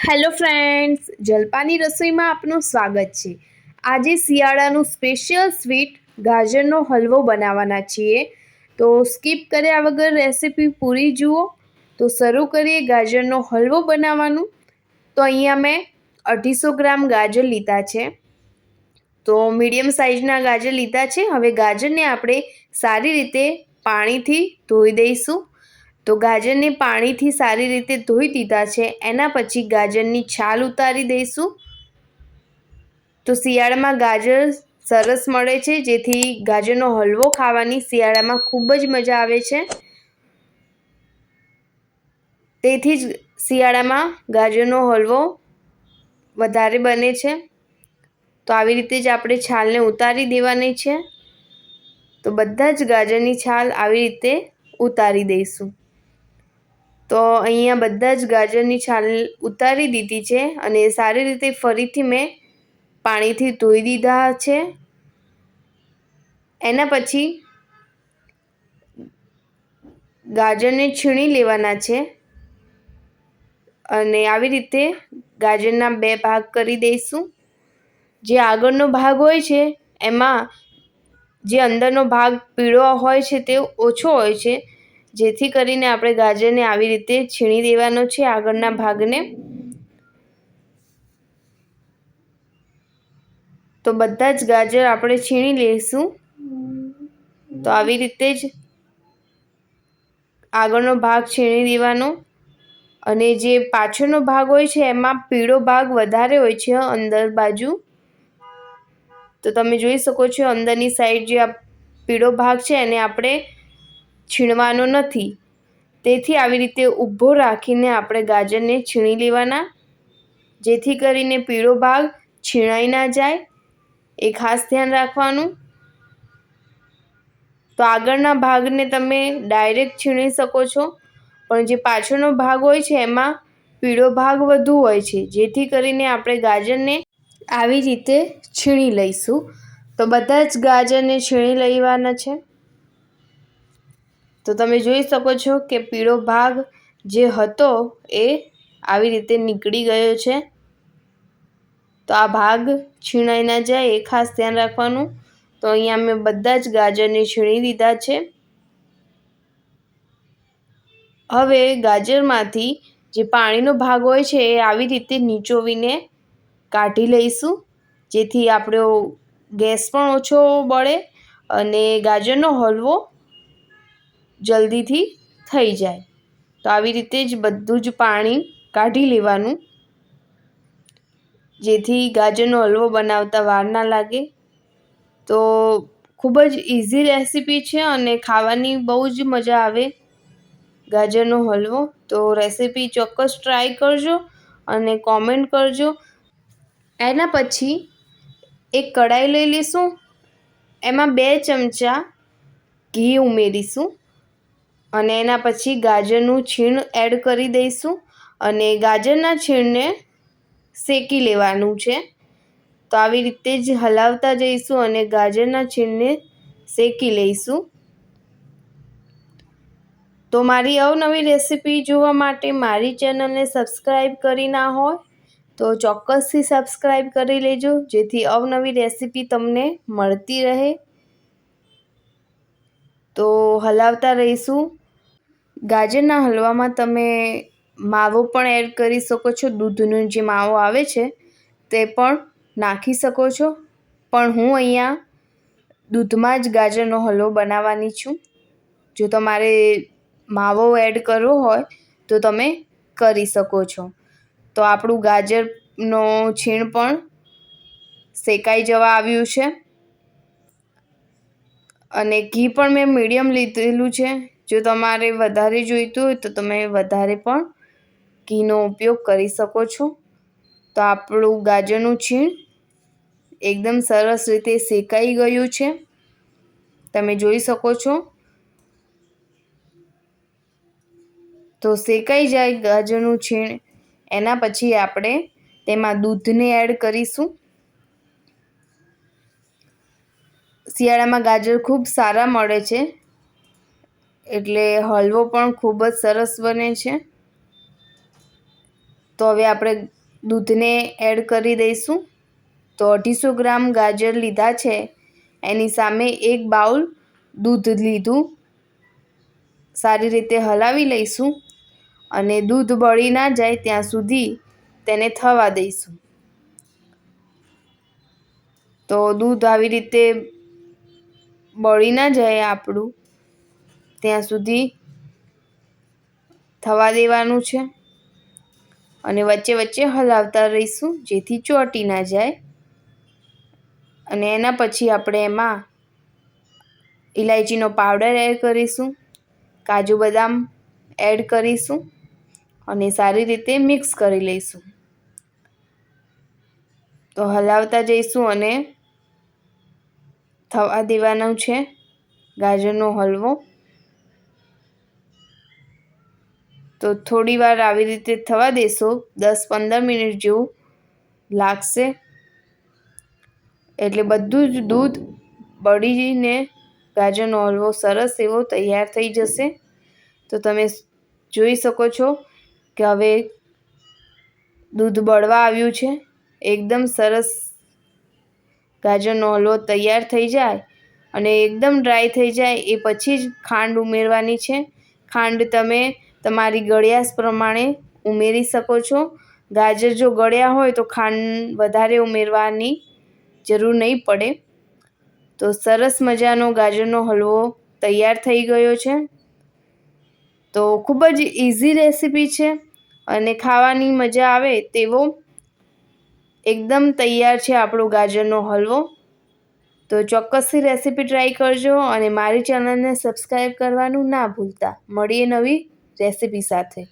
Hello friends, જલપાની રસોઈમાં આપનું સ્વાગત છે। આજે શિયાળાનું સ્પેશિયલ સ્વીટ ગાજરનો હલવો બનાવવાના છીએ। તો સ્કીપ કર્યા વગર રેસીપી પૂરી જુઓ। તો શરૂ કરીએ ગાજરનો હલવો બનાવવાનું। તો અહીંયા મેં 250 ગ્રામ ગાજર લીધા છે। તો મીડિયમ સાઇઝના ગાજર લીધા છે। હવે ગાજરને આપણે સારી રીતે પાણીથી ધોઈ દઈશું। તો ગાજરને પાણીથી સારી રીતે ધોઈ દીધા છે। એના પછી ગાજરની છાલ ઉતારી દઈશું। તો શિયાળામાં ગાજર સરસ મળે છે, જેથી ગાજરનો હલવો ખાવાની શિયાળામાં ખૂબ જ મજા આવે છે। તેથી જ શિયાળામાં ગાજરનો હલવો વધારે બને છે। તો આવી રીતે જ આપણે છાલને ઉતારી દેવાની છે। તો બધા જ ગાજરની છાલ આવી રીતે ઉતારી દઈશું। તો અહીંયા બધા જ ગાજરની છાલ ઉતારી દીધી છે અને સારી રીતે ફરીથી મેં પાણીથી ધોઈ દીધા છે। એના પછી ગાજરને છીણી લેવાના છે અને આવી રીતે ગાજરના 2 ભાગ કરી દઈશું। જે આગળનો ભાગ હોય છે એમાં જે અંદરનો ભાગ પીળો હોય છે તે ઓછો હોય છે, જેથી કરીને આપણે ગાજરને આવી રીતે છીણી દેવાનો છે આગળના ભાગને। તો બધા જ ગાજર આપણે છીણી લઈશું। તો આવી રીતે જ આગળનો ભાગ છીણી દેવાનો અને જે પાછળનો ભાગ હોય છે એમાં પીળો ભાગ વધારે હોય છે અંદર બાજુ। તો તમે જોઈ શકો છો અંદરની સાઈડ જે આ પીળો ભાગ છે એને આપણે છીણવાનો નથી। તેથી આવી રીતે ઊભો રાખીને આપણે ગાજરને છીણી લેવાના, જેથી કરીને પીળો ભાગ છીણાઈ ના જાય, એ ખાસ ધ્યાન રાખવાનું। તો આગળના ભાગને તમે ડાયરેક્ટ છીણી શકો છો, પણ જે પાછળનો ભાગ હોય છે એમાં પીળો ભાગ વધુ હોય છે, જેથી કરીને આપણે ગાજરને આવી રીતે છીણી લઈશું। તો બધા જ ગાજરને છીણી લેવાના છે। તો તમે જોઈ શકો છો કે પીળો ભાગ જે હતો એ આવી રીતે નીકળી ગયો છે। તો આ ભાગ છીણાઈ ના જાય એ ખાસ ધ્યાન રાખવાનું। તો અહીંયા મેં બધા જ ગાજરને છીણી લીધા છે। હવે ગાજરમાંથી જે પાણીનો ભાગ હોય છે એ આવી રીતે નીચોવીને કાઢી લઈશું, જેથી આપણો ગેસ પણ ઓછો બળે અને ગાજરનો હલવો જલ્દીથી થઈ જાય। તો આવી રીતે જ બધું જ પાણી કાઢી લેવાનું, જેથી ગાજરનો હલવો બનાવતા વાર ના લાગે। તો ખૂબ જ ઇઝી રેસીપી છે અને ખાવાની બહુ જ મજા આવે ગાજરનો હલવો। તો રેસીપી ચોક્કસ ટ્રાય કરજો અને કોમેન્ટ કરજો। એના પછી એક કઢાઈ લઈ લઈશું, એમાં 2 ચમચા ઘી ઉમેરીશું અને એના પછી ગાજરનું છીણ એડ કરી દઈશું અને ગાજરના છીણને શેકી લેવાનું છે। તો આવી રીતે જ હલાવતા જઈશું અને ગાજરના છીણને શેકી લઈશું। તો મારી અવનવી રેસીપી જોવા માટે મારી ચેનલને સબસ્ક્રાઈબ કરી ના હોય તો ચોક્કસથી સબસ્ક્રાઈબ કરી લેજો, જેથી અવનવી રેસીપી તમને મળતી રહે। તો હલાવતા રહીશું। ગાજરના હલવામાં તમે માવો પણ એડ કરી શકો છો, દૂધનો જે માવો આવે છે તે પણ નાખી શકો છો, પણ હું અહીંયા દૂધમાં જ ગાજરનો હલવો બનાવવાની છું। જો તમારે માવો એડ કરવો હોય તો તમે કરી શકો છો। તો આપણું ગાજરનો છીણ પણ શેકાઈ જવા આવ્યું છે અને ઘી પણ મેં મીડિયમ લીધેલું છે। જો તમારે વધારે જોઈતું હોય તો તમે વધારે પણ ઘીનો ઉપયોગ કરી શકો છો। તો આપણું ગાજરનું છીણ એકદમ સરસ રીતે શેકાઈ ગયું છે, તમે જોઈ શકો છો। તો શેકાઈ જાય ગાજરનું છીણ, એના પછી આપણે તેમાં દૂધને એડ કરીશું। શિયાળામાં ગાજર ખૂબ સારા મળે છે, એટલે હલવો પણ ખૂબ જ સરસ બને છે। તો હવે આપણે દૂધને એડ કરી દઈશું. તો 250 ગ્રામ ગાજર લીધા છે, એની સામે 1 બાઉલ દૂધ લીધું. સારી રીતે હલાવી લઈશું અને દૂધ બળી ના જાય ત્યાં સુધી તેને થવા દઈશું. તો દૂધ આવી રીતે બળી ના જાય આપણું ત્યાં સુધી થવા દેવાનું છે અને વચ્ચે વચ્ચે હલાવતા રહીશું જેથી ચોંટી ના જાય. અને એના પછી આપણે એમાં ઇલાયચીનો પાવડર એડ કરીશું, કાજુ બદામ એડ કરીશું અને સારી રીતે મિક્સ કરી લઈશું. તો હલાવતા જઈશું અને થવા દેવાનો છે ગાજરનો હલવો. તો થોડી વાર આવી રીતે થવા દેશો, 10-15 મિનિટ જેવું લાગશે એટલે બધું જ દૂધ બળીને ગાજરનો હલવો સરસ એવો તૈયાર થઈ જશે. તો તમે જોઈ શકો છો કે હવે દૂધ બળવા આવ્યું છે. એકદમ સરસ ગાજરનો હલવો તૈયાર થઈ જાય અને એકદમ ડ્રાય થઈ જાય એ પછી જ ખાંડ ઉમેરવાની છે. ખાંડ તમે તમારી ગળ્યાશ પ્રમાણે ઉમેરી શકો છો. ગાજર જો ગળ્યા હોય તો ખાંડ વધારે ઉમેરવાની જરૂર નહીં પડે. તો સરસ મજાનો ગાજરનો હલવો તૈયાર થઈ ગયો છે. તો ખૂબ જ ઇઝી રેસીપી છે અને ખાવાની મજા આવે તેવો એકદમ તૈયાર છે આપણો ગાજરનો હલવો. તો ચોક્કસથી રેસીપી ટ્રાય કરજો અને મારી ચેનલને સબસ્ક્રાઈબ કરવાનું ના ભૂલતા. મળીએ નવી રેસીપી સાથે.